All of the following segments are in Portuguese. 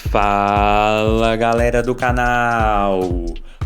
Fala galera do canal,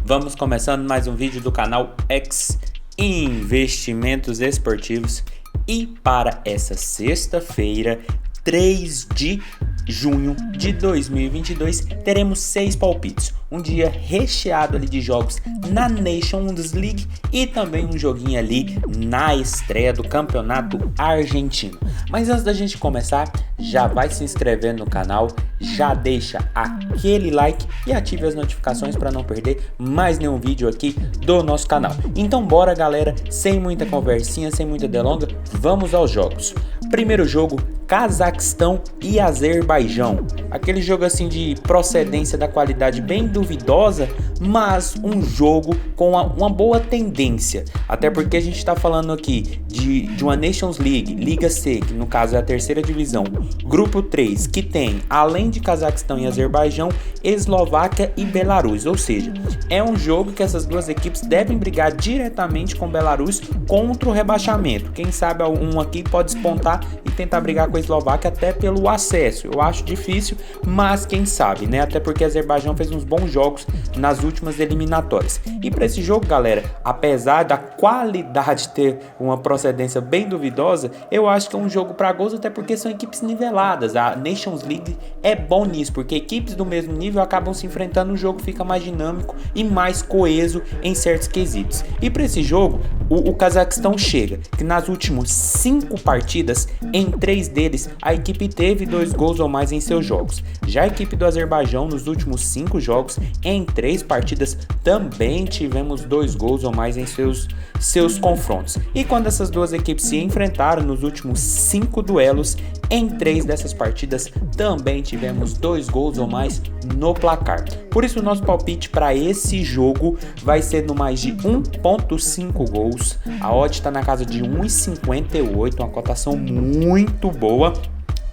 vamos começando mais um vídeo do canal X Investimentos Esportivos e para essa sexta-feira, 3 de junho de 2022, teremos 6 palpites, um dia recheado ali de jogos na Nations League e também um joguinho ali na estreia do Campeonato Argentino. Mas antes da gente começar, já vai se inscrevendo no canal, já deixa aquele like e ative as notificações para não perder mais nenhum vídeo aqui do nosso canal. Então bora galera, sem muita conversinha, sem muita delonga, vamos aos jogos. Primeiro jogo, Cazaquistão e Azerbaijão. Aquele jogo assim de procedência da qualidade bem duvidosa, mas um jogo com uma boa tendência. Até porque a gente está falando aqui de uma Nations League, Liga C, que no caso é a terceira divisão, Grupo 3, que tem, além de Cazaquistão e Azerbaijão, Eslováquia e Belarus. Ou seja, é um jogo que essas duas equipes devem brigar diretamente com Belarus contra o rebaixamento. Quem sabe um aqui pode despontar e tentar brigar com a Eslováquia até pelo acesso. Eu acho difícil, mas quem sabe, né? Até porque a Azerbaijão fez uns bons jogos nas últimas eliminatórias. E para esse jogo, galera, apesar da qualidade ter uma procedência bem duvidosa, eu acho que é um jogo para gols, até porque são equipes niveladas. A Nations League é bom nisso, porque equipes do mesmo nível acabam se enfrentando, o jogo fica mais dinâmico e mais coeso em certos quesitos. E para esse jogo, o Cazaquistão chega, que nas últimas 5 partidas, em 3 deles, a equipe teve 2 gols ou mais em seus jogos. Já a equipe do Azerbaijão, nos últimos 5 jogos, em 3 partidas, também tivemos 2 gols ou mais em seus confrontos. E quando essas duas equipes se enfrentaram nos últimos 5 duelos, em 3 dessas partidas, também tivemos 2 gols ou mais no placar. Por isso, o nosso palpite para esse jogo vai ser no mais de 1.5 gols. A odd está na casa de 1,58, uma cotação muito boa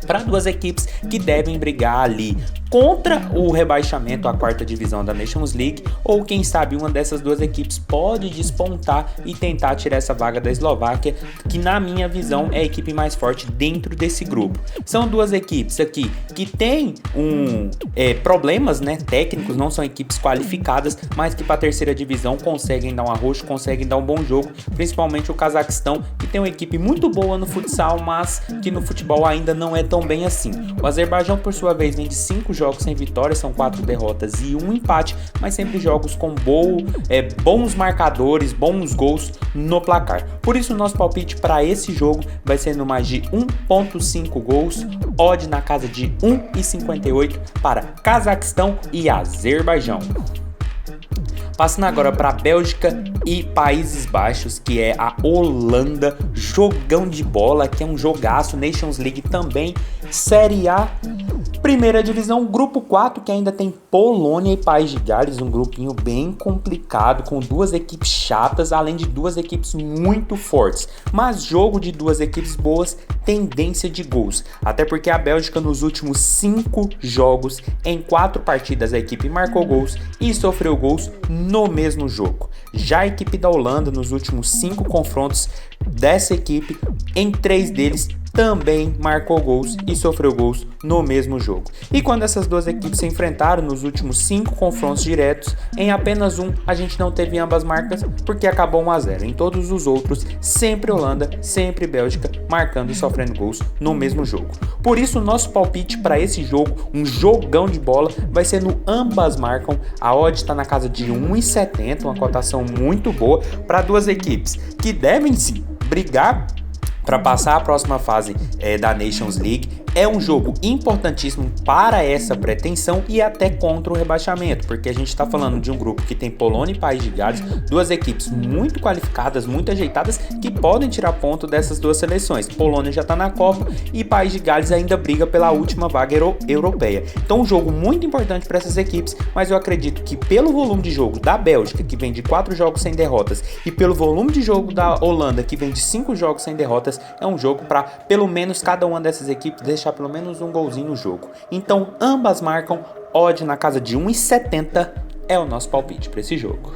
para duas equipes que devem brigar ali contra o rebaixamento à quarta divisão da Nations League, ou quem sabe uma dessas duas equipes pode despontar e tentar tirar essa vaga da Eslováquia, que na minha visão é a equipe mais forte dentro desse grupo. São duas equipes aqui que têm problemas, né, técnicos, não são equipes qualificadas, mas que para a terceira divisão conseguem dar um arroxo, conseguem dar um bom jogo, principalmente o Cazaquistão, que tem uma equipe muito boa no futsal, mas que no futebol ainda não é tão bem assim. O Azerbaijão, por sua vez, vem de 5 jogos sem vitória, são 4 derrotas e 1 empate, mas sempre jogos com bons marcadores, bons gols no placar. Por isso o nosso palpite para esse jogo vai ser no mais de 1.5 gols, odd na casa de 1,58 para Cazaquistão e Azerbaijão. Passando agora para Bélgica e Países Baixos, que é a Holanda, jogão de bola, que é um jogaço, Nations League também, Série A, primeira divisão, grupo 4, que ainda tem Polônia e País de Gales, um grupinho bem complicado, com duas equipes chatas, além de duas equipes muito fortes, mas jogo de duas equipes boas, tendência de gols, até porque a Bélgica nos últimos 5 jogos, em 4 partidas a equipe marcou gols e sofreu gols no mesmo jogo. Já a equipe da Holanda, nos últimos 5 confrontos dessa equipe, em 3 deles também marcou gols e sofreu gols no mesmo jogo. E quando essas duas equipes se enfrentaram nos últimos 5 confrontos diretos, em apenas um a gente não teve ambas marcas, porque acabou 1-0. Em todos os outros, sempre Holanda, sempre Bélgica, marcando e sofrendo gols no mesmo jogo. Por isso, o nosso palpite para esse jogo, um jogão de bola, vai ser no ambas marcam. A odd está na casa de 1,70, uma cotação muito boa para duas equipes que devem sim brigar para passar a próxima fase da Nations League. É um jogo importantíssimo para essa pretensão e até contra o rebaixamento, porque a gente está falando de um grupo que tem Polônia e País de Gales, duas equipes muito qualificadas, muito ajeitadas, que podem tirar ponto dessas duas seleções. Polônia já está na Copa e País de Gales ainda briga pela última vaga europeia. Então um jogo muito importante para essas equipes, mas eu acredito que pelo volume de jogo da Bélgica, que vem de 4 jogos sem derrotas, e pelo volume de jogo da Holanda, que vem de 5 jogos sem derrotas, é um jogo para pelo menos cada uma dessas equipes deixar pelo menos um golzinho no jogo. Então ambas marcam, odd na casa de 1,70 é o nosso palpite para esse jogo.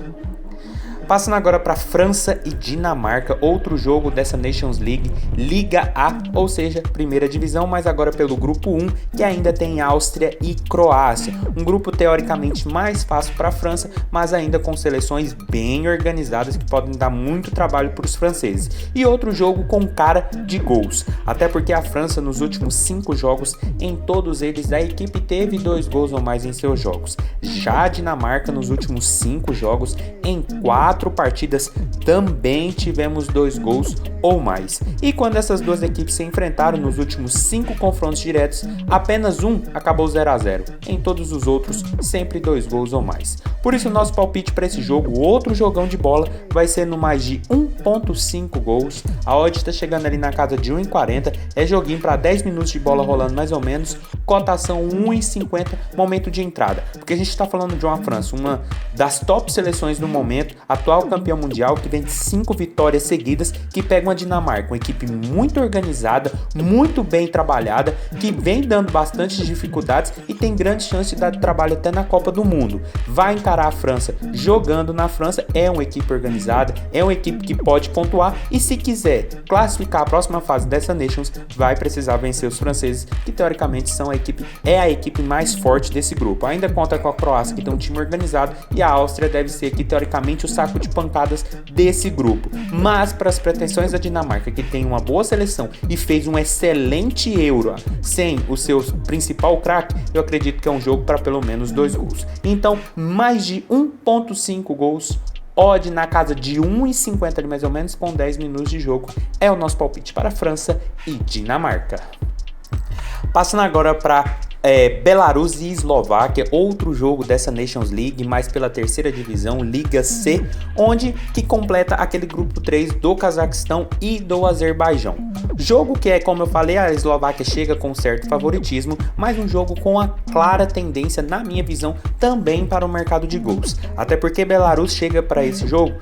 Passando agora para França e Dinamarca, outro jogo dessa Nations League, Liga A, ou seja, primeira divisão, mas agora pelo grupo 1, que ainda tem Áustria e Croácia. Um grupo teoricamente mais fácil para a França, mas ainda com seleções bem organizadas que podem dar muito trabalho para os franceses. E outro jogo com cara de gols, até porque a França nos últimos 5 jogos, em todos eles a equipe teve 2 gols ou mais em seus jogos. Já a Dinamarca nos últimos 5 jogos, em 4 partidas, também tivemos 2 gols ou mais. E quando essas duas equipes se enfrentaram nos últimos 5 confrontos diretos, apenas um acabou 0-0. Em todos os outros, sempre 2 gols ou mais. Por isso, o nosso palpite para esse jogo, outro jogão de bola, vai ser no mais de 1.5 gols. A odd está chegando ali na casa de 1,40. É joguinho para 10 minutos de bola rolando mais ou menos. Cotação 1,50, momento de entrada. Porque a gente está falando de uma França, uma das top seleções no momento, atual campeão mundial, que vem de 5 vitórias seguidas, que pega uma Dinamarca, uma equipe muito organizada, muito bem trabalhada, que vem dando bastante dificuldades e tem grande chance de dar trabalho até na Copa do Mundo. Vai encarar a França jogando na França, é uma equipe organizada, é uma equipe que pode pontuar e se quiser classificar a próxima fase dessa Nations, vai precisar vencer os franceses, que teoricamente são a equipe mais forte desse grupo. Ainda conta com a Croácia, que tem um time organizado, e a Áustria deve ser aqui teoricamente o saco de pancadas desse grupo. Mas para as pretensões da Dinamarca, que tem uma boa seleção e fez um excelente Euro sem o seu principal craque, eu acredito que é um jogo para pelo menos 2 gols. Então, mais de 1.5 gols, odd na casa de 1,50 mais ou menos, com 10 minutos de jogo, é o nosso palpite para França e Dinamarca. Passando agora para Belarus e Eslováquia, outro jogo dessa Nations League, mais pela terceira divisão, Liga C, onde que completa aquele grupo 3 do Cazaquistão e do Azerbaijão. Jogo que como eu falei, a Eslováquia chega com certo favoritismo, mas um jogo com a clara tendência, na minha visão, também para o mercado de gols. Até porque Belarus chega para esse jogo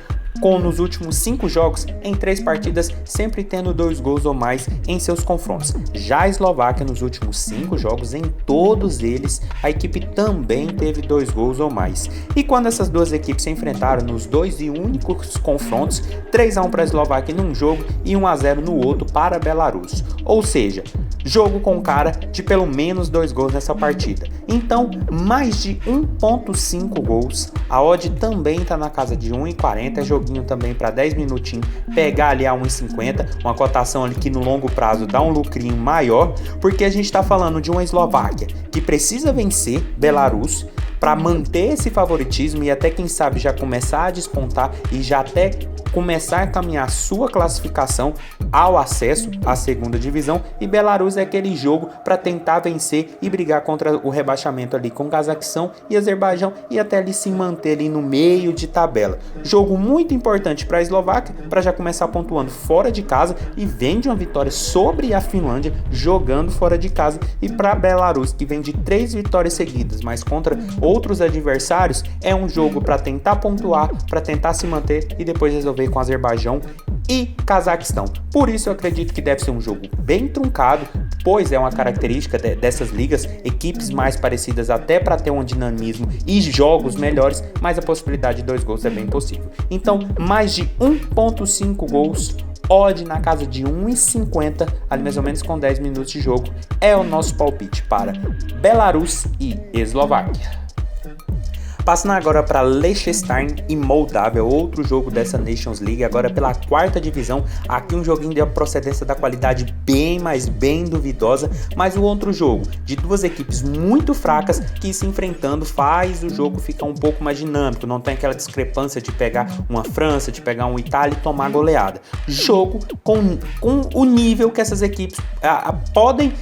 nos últimos 5 jogos, em 3 partidas, sempre tendo 2 gols ou mais em seus confrontos. Já a Eslováquia, nos últimos 5 jogos, em todos eles, a equipe também teve 2 gols ou mais. E quando essas duas equipes se enfrentaram nos 2 e únicos confrontos, 3-1 para a Eslováquia num jogo e 1-0 no outro para a Belarus. Ou seja, jogo com cara de pelo menos 2 gols nessa partida. Então, mais de 1.5 gols. A odd também está na casa de 1,40. É joguinho também para 10 minutinhos. Pegar ali a 1,50. Uma cotação ali que no longo prazo dá um lucrinho maior. Porque a gente está falando de uma Eslováquia que precisa vencer Belarus para manter esse favoritismo e até quem sabe já começar a despontar e já até começar a caminhar sua classificação ao acesso à segunda divisão, e Belarus é aquele jogo para tentar vencer e brigar contra o rebaixamento ali com Cazaquistão e Azerbaijão e até ali se manter ali no meio de tabela. Jogo muito importante para a Eslováquia, para já começar pontuando fora de casa, e vem de uma vitória sobre a Finlândia jogando fora de casa, e para Belarus, que vem de 3 vitórias seguidas, mas contra outros adversários, é um jogo para tentar pontuar, para tentar se manter e depois resolver com Azerbaijão e Cazaquistão. Por isso eu acredito que deve ser um jogo bem truncado, pois é uma característica dessas ligas, equipes mais parecidas até para ter um dinamismo e jogos melhores, mas a possibilidade de 2 gols é bem possível. Então, mais de 1.5 gols, odd na casa de 1,50, ali mais ou menos com 10 minutos de jogo, é o nosso palpite para Belarus e Eslováquia. Passando agora para Liechtenstein e Moldávia, outro jogo dessa Nations League, agora pela 4ª divisão. Aqui um joguinho de procedência da qualidade bem duvidosa, mas o outro jogo de duas equipes muito fracas que se enfrentando faz o jogo ficar um pouco mais dinâmico, não tem aquela discrepância de pegar uma França, de pegar um Itália e tomar goleada. Jogo com o nível que essas equipes podem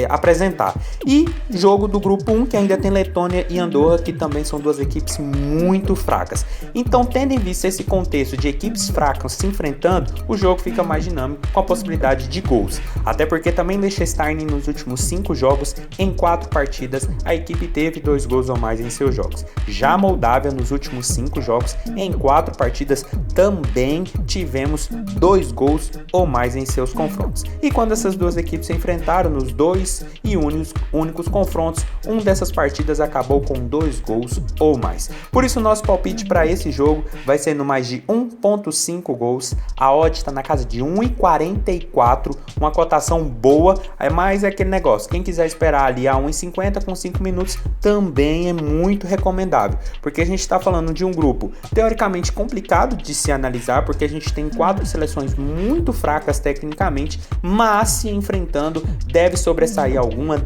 apresentar. E jogo do grupo 1, que ainda tem Letônia e Andorra, que também são duas equipes muito fracas. Então, tendo em vista esse contexto de equipes fracas se enfrentando, o jogo fica mais dinâmico com a possibilidade de gols. Até porque também Liechtenstein nos últimos 5 jogos, em 4 partidas, a equipe teve 2 gols ou mais em seus jogos. Já a Moldávia nos últimos 5 jogos, em 4 partidas, também tivemos 2 gols ou mais em seus confrontos. E quando essas duas equipes se enfrentaram nos 2 e únicos confrontos, um dessas partidas acabou com 2 gols ou ou mais. Por isso o nosso palpite para esse jogo vai ser no mais de 1.5 gols. A odd está na casa de 1,44, uma cotação boa, mas é aquele negócio, quem quiser esperar ali a 1,50 com 5 minutos também é muito recomendável, porque a gente está falando de um grupo teoricamente complicado de se analisar, porque a gente tem 4 seleções muito fracas tecnicamente, mas se enfrentando deve sobressair alguma,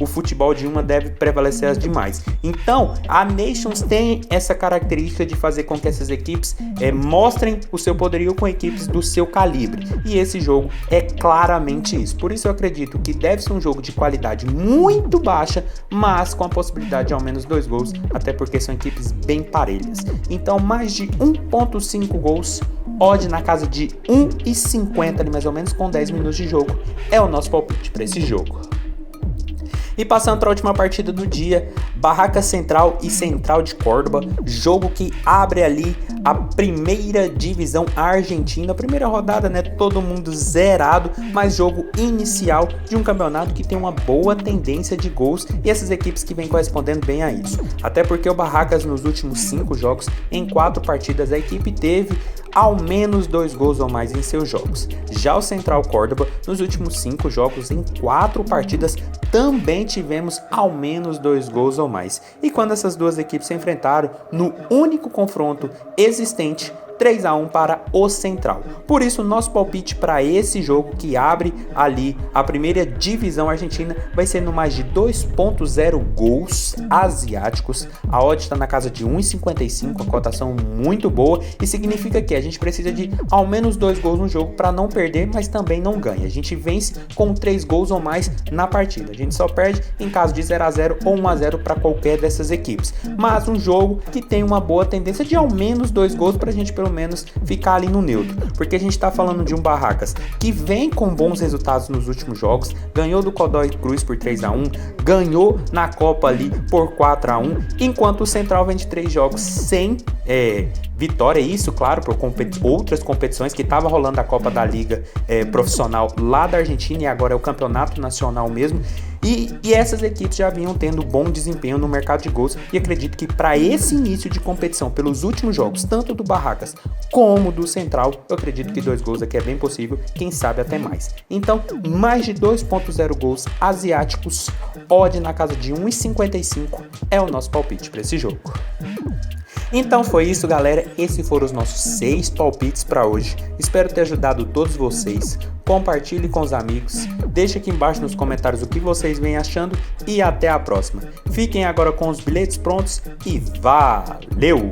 o futebol de uma deve prevalecer as demais. Então a Nations tem essa característica de fazer com que essas equipes mostrem o seu poderio com equipes do seu calibre, e esse jogo é claramente isso. Por isso eu acredito que deve ser um jogo de qualidade muito baixa, mas com a possibilidade de ao menos 2 gols, até porque são equipes bem parelhas. Então mais de 1.5 gols, odd na casa de 1,50 ali mais ou menos, com 10 minutos de jogo, é o nosso palpite para esse jogo. E passando para a última partida do dia, Barracas Central e Central de Córdoba, jogo que abre ali a primeira divisão argentina, primeira rodada, né? Todo mundo zerado, mas jogo inicial de um campeonato que tem uma boa tendência de gols e essas equipes que vêm correspondendo bem a isso. Até porque o Barracas nos últimos 5 jogos, em 4 partidas, a equipe teve ao menos 2 gols ou mais em seus jogos. Já o Central Córdoba, nos últimos 5 jogos, em 4 partidas, também tivemos ao menos 2 gols ou mais. E quando essas duas equipes se enfrentaram, no único confronto existente, 3-1 para o Central. Por isso, o nosso palpite para esse jogo que abre ali a primeira divisão argentina vai ser no mais de 2.0 gols asiáticos. A odd está na casa de 1,55, a cotação muito boa, e significa que a gente precisa de ao menos 2 gols no jogo para não perder, mas também não ganha. A gente vence com 3 gols ou mais na partida. A gente só perde em caso de 0-0 ou 1-0 para qualquer dessas equipes. Mas um jogo que tem uma boa tendência de ao menos 2 gols para a gente pelo menos ficar ali no neutro, porque a gente está falando de um Barracas que vem com bons resultados nos últimos jogos, ganhou do Godoy Cruz por 3-1, ganhou na Copa ali por 4-1, enquanto o Central vem de 3 jogos sem vitória, isso claro, por outras competições que estava rolando a Copa da Liga profissional lá da Argentina, e agora é o campeonato nacional mesmo. E essas equipes já vinham tendo bom desempenho no mercado de gols, e acredito que para esse início de competição, pelos últimos jogos, tanto do Barracas como do Central, eu acredito que 2 gols aqui é bem possível, quem sabe até mais. Então, mais de 2.0 gols asiáticos, odd na casa de 1,55 é o nosso palpite para esse jogo. Então foi isso, galera, esses foram os nossos 6 palpites para hoje. Espero ter ajudado todos vocês. Compartilhe com os amigos, deixe aqui embaixo nos comentários o que vocês vêm achando e até a próxima. Fiquem agora com os bilhetes prontos e valeu!